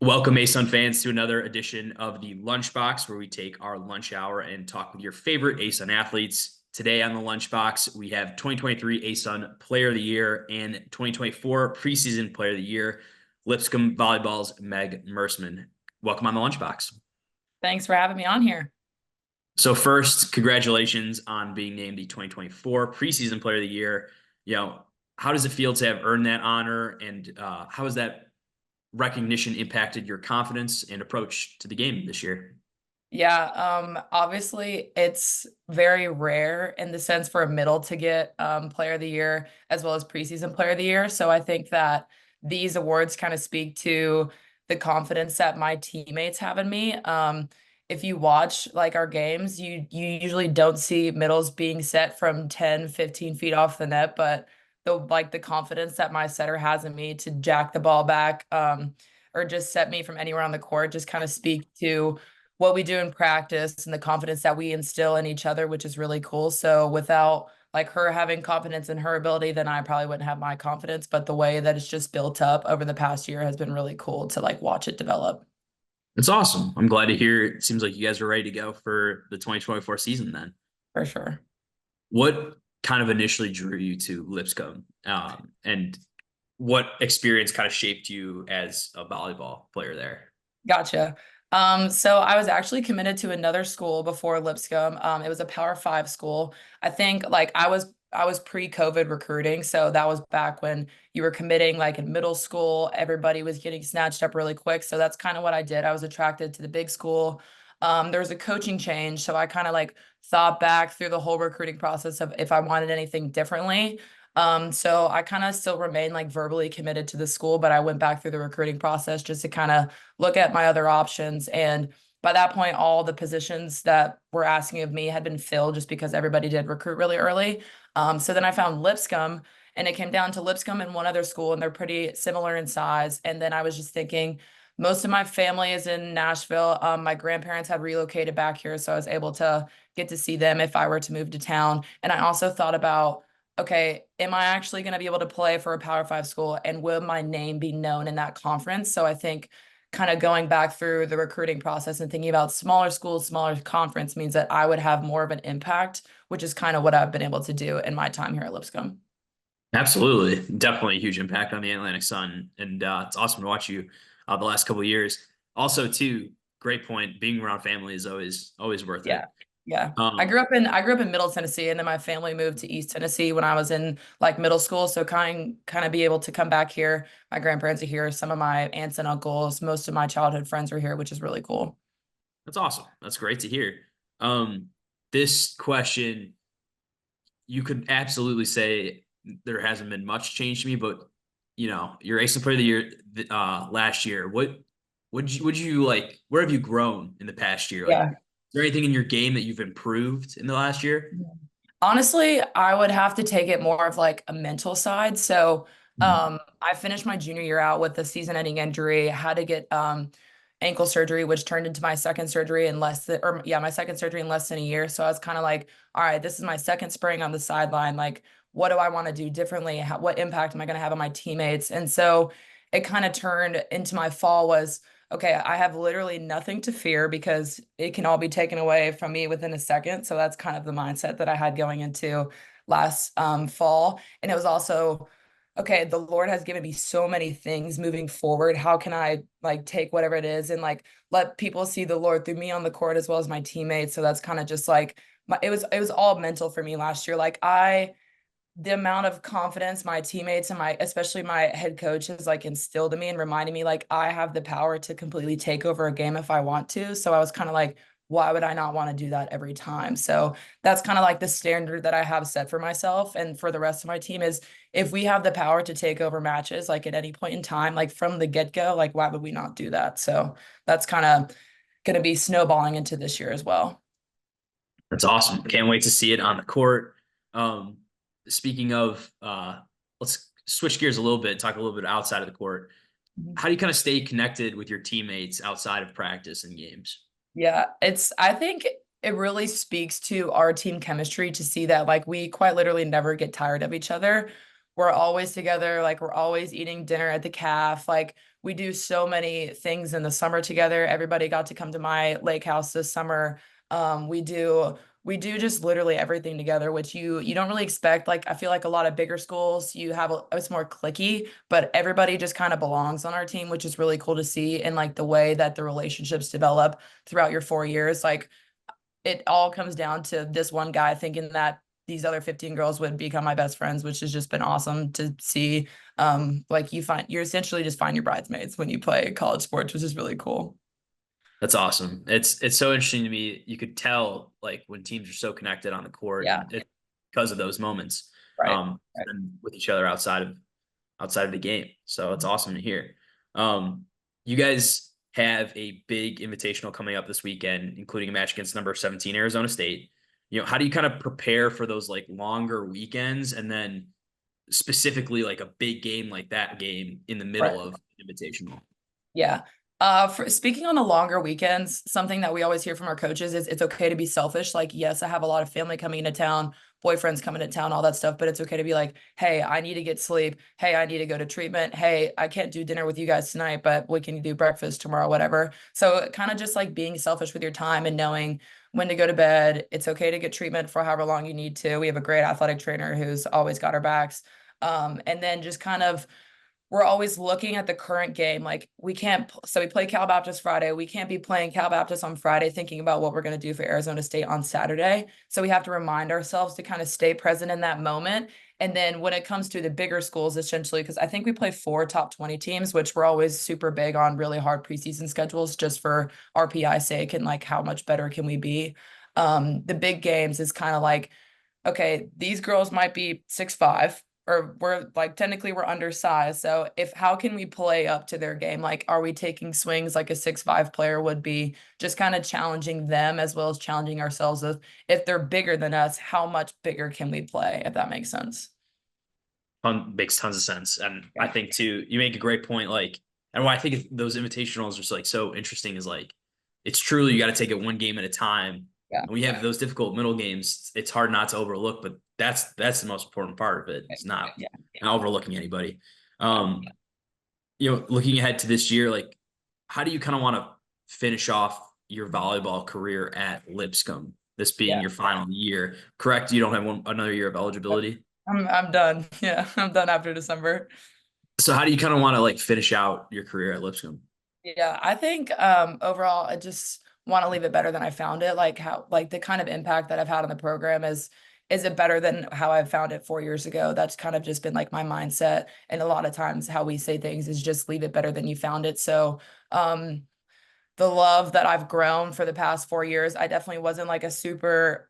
Welcome, ASUN fans, to another edition of the Lunchbox, where we take our lunch hour and talk with your favorite ASUN athletes. Today on the Lunchbox, we have 2023 ASUN Player of the Year and 2024 Preseason Player of the Year, Lipscomb Volleyball's Meg Mersman. Welcome on the Lunchbox. Thanks for having me on here. So first, congratulations on being named the 2024 Preseason Player of the Year. How does it feel to have earned that honor, and how has that recognition impacted your confidence and approach to the game this year? Yeah, obviously it's very rare in the sense for a middle to get player of the year as well as preseason player of the year. So I think that these awards kind of speak to the confidence that my teammates have in me. If you watch like our games, you usually don't see middles being set from 10, 15 feet off the net, but the confidence that my setter has in me to jack the ball back, or just set me from anywhere on the court just kind of speak to what we do in practice and the confidence that we instill in each other, which is really cool. So without like her having confidence in her ability, then I probably wouldn't have my confidence. But the way that it's just built up over the past year has been really cool to like watch it develop. It's awesome. I'm glad to hear. It seems like you guys are ready to go for the 2024 season then. For sure. What kind of initially drew you to Lipscomb? And what experience kind of shaped you as a volleyball player there? Gotcha. So I was actually committed to another school before Lipscomb. It was a Power Five school. I think like I was pre-COVID recruiting, so that was back when you were committing like in middle school. Everybody was getting snatched up really quick, so that's kind of what I did. I was attracted to the big school. There was a coaching change, so I kind of like thought back through the whole recruiting process of if I wanted anything differently. So I kind of still remain like verbally committed to the school, but I went back through the recruiting process just to kind of look at my other options. And by that point, all the positions that were asking of me had been filled just because everybody did recruit really early. So then I found Lipscomb, and it came down to Lipscomb and one other school, and they're pretty similar in size. And then I was just thinking, most of my family is in Nashville. My grandparents had relocated back here, so I was able to get to see them if I were to move to town. And I also thought about, okay, am I actually going to be able to play for a Power Five school, and will my name be known in that conference? So I think kind of going back through the recruiting process and thinking about smaller schools, smaller conference means that I would have more of an impact, which is kind of what I've been able to do in my time here at Lipscomb. Absolutely, definitely a huge impact on the Atlantic Sun, and it's awesome to watch you the last couple of years. Also, too, great point. Being around family is always worth it. Yeah. Yeah. I Um, grew up in Middle Tennessee, and then my family moved to East Tennessee when I was in like middle school. So kind of be able to come back here. My grandparents are here, some of my aunts and uncles, most of my childhood friends are here, which is really cool. that's awesome. That's great to hear. Um, this question, you could absolutely say there hasn't been much change to me, but your ASUN Player of the Year last year. What would you like? Where have you grown in the past year? Like, is Yeah. there anything in your game that you've improved in the last year? Honestly, I would have to take it more of like a mental side. So, Mhm. I finished my junior year out with a season-ending injury. I had to get ankle surgery, which turned into my second surgery in less than, or yeah, my second surgery in less than a year. So I was kind of like, all right, this is my second spring on the sideline. Like, what do I want to do differently? What impact am I going to have on my teammates? And so it kind of turned into my fall was, okay, I have literally nothing to fear because it can all be taken away from me within a second. So that's kind of the mindset that I had going into last fall. And it was also, okay, the Lord has given me so many things moving forward. How can I like take whatever it is and like let people see the Lord through me on the court as well as my teammates? So that's kind of just like it was all mental for me last year. Like the amount of confidence my teammates and my especially my head coach has like instilled in me and reminding me like I have the power to completely take over a game if I want to. So I was kind of like, why would I not want to do that every time? So that's kind of like the standard that I have set for myself and for the rest of my team is if we have the power to take over matches like at any point in time, like from the get-go, like why would we not do that? So that's kind of going to be snowballing into this year as well. That's awesome. Can't wait to see it on the court. Um, Speaking of, let's switch gears a little bit, talk a little bit outside of the court. How do you kind of stay connected with your teammates outside of practice and games? Yeah, I think it really speaks to our team chemistry to see that like we quite literally never get tired of each other. we're always together. Like we're always eating dinner at the calf. Like we do so many things in the summer together. Everybody got to come to my lake house this summer. We do just literally everything together, which you don't really expect. Like I feel like a lot of bigger schools, you have it's more cliquey, but everybody just kind of belongs on our team, which is really cool to see. And like the way that the relationships develop throughout your 4 years, like it all comes down to this one guy thinking that these other 15 girls would become my best friends, which has just been awesome to see. Like you're essentially just find your bridesmaids when you play college sports, which is really cool. That's awesome. It's so interesting to me. You could tell like when teams are so connected on the court Yeah, and it, because of those moments right. Right. and with each other outside of the game. So it's awesome to hear. You guys have a big invitational coming up this weekend, including a match against number 17 Arizona State. How do you kind of prepare for those like longer weekends and then specifically like a big game like that game in the Right. middle of invitational? Yeah. For speaking on the longer weekends, something that we always hear from our coaches is it's okay to be selfish. Like, yes, I have a lot of family coming into town, boyfriends coming to town, all that stuff, but it's okay to be like, hey, I need to get sleep. Hey, I need to go to treatment. Hey, I can't do dinner with you guys tonight, but we can do breakfast tomorrow, whatever. So kind of just like being selfish with your time and knowing when to go to bed. It's okay to get treatment for however long you need to. We have a great athletic trainer who's always got our backs. And then just kind of we're always looking at the current game. Like we can't, so we play Cal Baptist Friday. We can't be playing Cal Baptist on Friday, thinking about what we're going to do for Arizona State on Saturday. So we have to remind ourselves to kind of stay present in that moment. And then when it comes to the bigger schools, essentially, because I think we play 4 top 20 teams, which we're always super big on really hard preseason schedules just for RPI sake and like how much better can we be. The big games is kind of like, okay, these girls might be 6'5", or we're like technically we're undersized. So if how can we play up to their game? Like, are we taking swings like a 6'5" player would be? Just kind of challenging them as well as challenging ourselves of if they're bigger than us, how much bigger can we play, if that makes sense. Makes tons of sense. And I Yeah. think too, you make a great point. Like, and why I think those invitationals are just like so interesting is like, it's truly, you got to take it one game at a time. Yeah. And we have those difficult middle games. It's hard not to overlook, but that's the most important part of it. It's not, Yeah. not overlooking anybody. Yeah. Um, looking ahead to this year, like, how do you kind of want to finish off your volleyball career at Lipscomb? This being Yeah. your final year, correct? You don't have another year of eligibility. I'm done. Yeah, I'm done after December. So how do you kind of want to like finish out your career at Lipscomb? Yeah, I think overall I just want to leave it better than I found it. Like how like the kind of impact that I've had on the program is it better than how I found it 4 years ago? That's kind of just been like my mindset. And a lot of times how we say things is just leave it better than you found it. So the love that I've grown for the past 4 years. I definitely wasn't like a super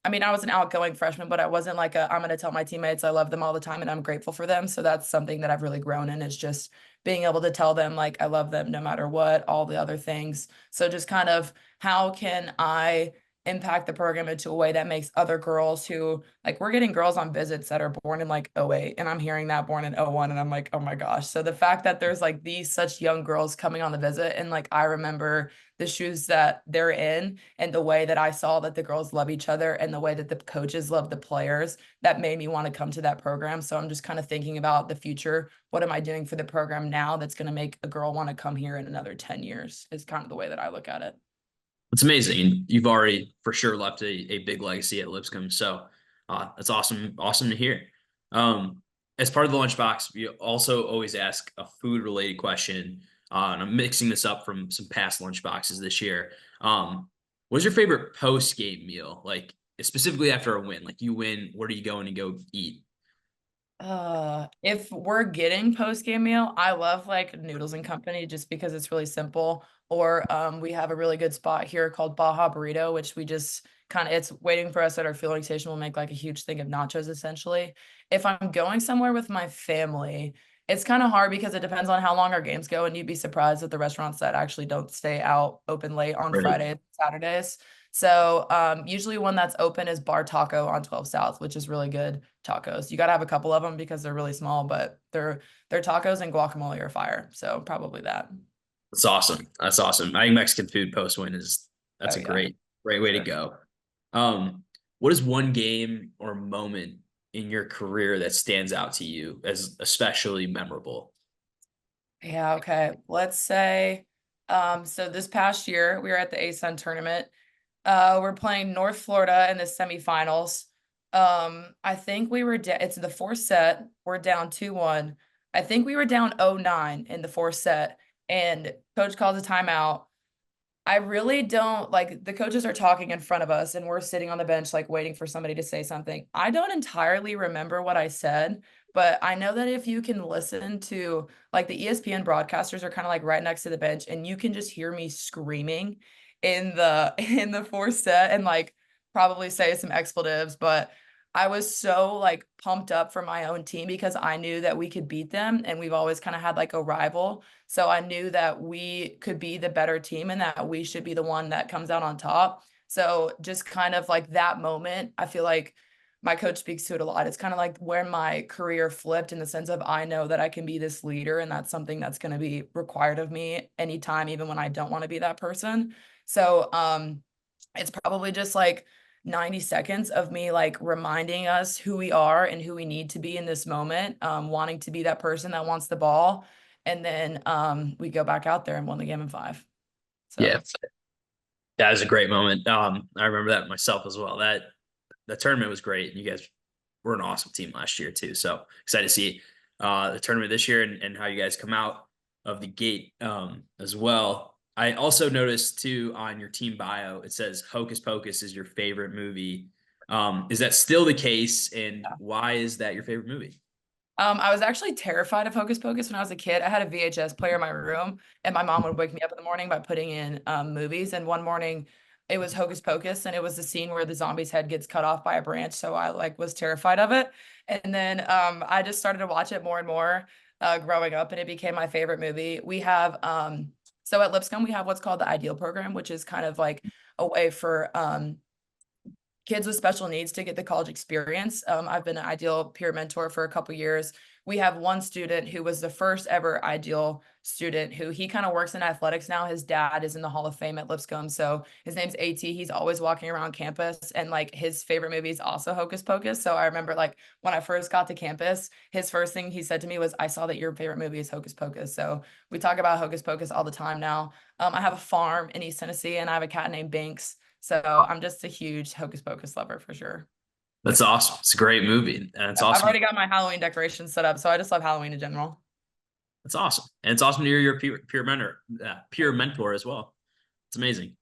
I mean, I was an outgoing freshman, but I wasn't like a I'm gonna tell my teammates I love them all the time and I'm grateful for them. So that's something that I've really grown in is just being able to tell them like I love them no matter what, all the other things. So just kind of how can I impact the program into a way that makes other girls who like we're getting girls on visits that are born in like '08 and I'm hearing that born in '01 and I'm like, oh my gosh. So the fact that there's like these such young girls coming on the visit and like I remember the shoes that they're in and the way that I saw that the girls love each other and the way that the coaches love the players, that made me want to come to that program. So I'm just kind of thinking about the future. What am I doing for the program now that's going to make a girl want to come here in another 10 years is kind of the way that I look at it. It's amazing. You've already for sure left a big legacy at Lipscomb. So that's awesome. Awesome to hear. As part of the lunchbox, we also always ask a food related question. And I'm mixing this up from some past lunchboxes this year. What's your favorite post game meal? Like specifically after a win, like you win, where do you go and you go eat? If we're getting post-game meal, I love like Noodles and Company just because it's really simple. Or we have a really good spot here called Baja Burrito, which we just kind of it's waiting for us at our fueling station. We'll make like a huge thing of nachos essentially. If I'm going somewhere with my family, it's kind of hard because it depends on how long our games go, and you'd be surprised at the restaurants that actually don't stay out open late on Right. Fridays, Saturdays. So usually one that's open is Bar Taco on 12 South, which is really good tacos. You got to have a couple of them because they're really small, but their tacos and guacamole are fire. So probably that. That's awesome. That's awesome. I think Mexican food post win is Oh that's a yeah. great way to Sure. go. Um, what is one game or moment in your career that stands out to you as especially memorable? Yeah, okay. Let's say, so this past year we were at the ASUN tournament. We're playing North Florida in the semifinals. I think we were it's the fourth set. We're down 2-1. I think we were down 0-9 in the fourth set, and coach calls a timeout. I really don't like the coaches are talking in front of us and we're sitting on the bench, like waiting for somebody to say something. I don't entirely remember what I said, but I know that if you can listen to like the ESPN broadcasters are kind of like right next to the bench and you can just hear me screaming in the in the fourth set and like probably say some expletives, but I was so like pumped up for my own team because I knew that we could beat them and we've always kind of had like a rival. So I knew that we could be the better team and that we should be the one that comes out on top. So just kind of like that moment, I feel like my coach speaks to it a lot. It's kind of like where my career flipped in the sense of I know that I can be this leader and that's something that's going to be required of me anytime, even when I don't want to be that person. So it's probably just like 90 seconds of me like reminding us who we are and who we need to be in this moment, wanting to be that person that wants the ball. And then we go back out there and won the game in 5. Yeah, So that was a great moment. I remember that myself as well. That tournament was great. You guys were an awesome team last year too. So excited to see the tournament this year and how you guys come out of the gate as well. I also noticed too on your team bio, it says Hocus Pocus is your favorite movie. Is that still the case? And why is that your favorite movie? I was actually terrified of Hocus Pocus when I was a kid. I had a VHS player in my room, and my mom would wake me up in the morning by putting in movies. And one morning, it was Hocus Pocus, and it was the scene where the zombie's head gets cut off by a branch. So I like was terrified of it. And then I just started to watch it more and more growing up, and it became my favorite movie. We have so at Lipscomb we have what's called the Ideal Program, which is kind of like a way for kids with special needs to get the college experience. I've been an Ideal peer mentor for a couple years. We have one student who was the first ever Ideal student who he kind of works in athletics now. His dad is in the Hall of Fame at Lipscomb. So his name's AT. He's always walking around campus and like his favorite movie is also Hocus Pocus. So I remember like when I first got to campus, his first thing he said to me was, I saw that your favorite movie is Hocus Pocus. So we talk about Hocus Pocus all the time now. I have a farm in East Tennessee and I have a cat named Binks. So I'm just a huge Hocus Pocus lover for sure. That's awesome. It's a great movie, and it's I've awesome. already got my Halloween decorations set up, so I just love Halloween in general. That's awesome, and it's awesome to hear your peer mentor as well. It's amazing.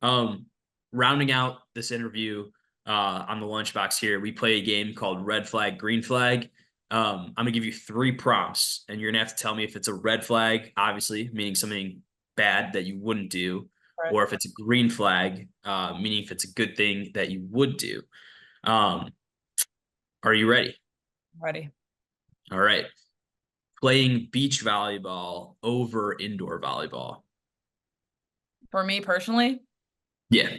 Um, Rounding out this interview on the lunchbox here, we play a game called Red Flag, Green Flag. I'm gonna give you 3 prompts, and you're gonna have to tell me if it's a red flag, obviously, meaning something bad that you wouldn't do, Right. or if it's a green flag, meaning if it's a good thing that you would do. Um, are you ready? Ready. All right. Playing beach volleyball over indoor volleyball. For me personally, Yeah.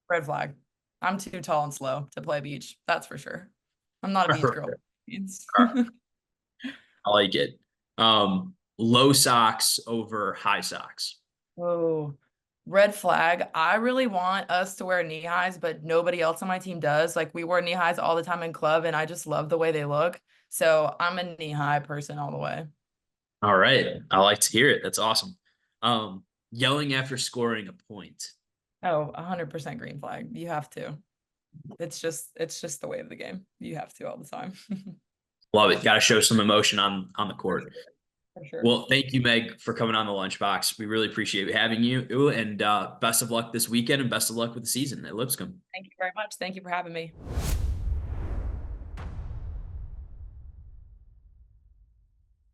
red flag. I'm too tall and slow to play beach. That's for sure. I'm not a beach girl. I like it. Low socks over high socks. Oh, red flag. I really want us to wear knee highs, but nobody else on my team does. Like we wear knee highs all the time in club, and I just love the way they look. So I'm a knee high person all the way. All right. I like to hear it. That's awesome. Yelling after scoring a point. Oh, 100% green flag. You have to. It's just the way of the game. You have to all the time. Love it. Got to show some emotion on the court. For sure. Well, thank you, Meg, for coming on the lunchbox. We really appreciate having you. And best of luck this weekend and best of luck with the season at Lipscomb. Thank you very much. Thank you for having me.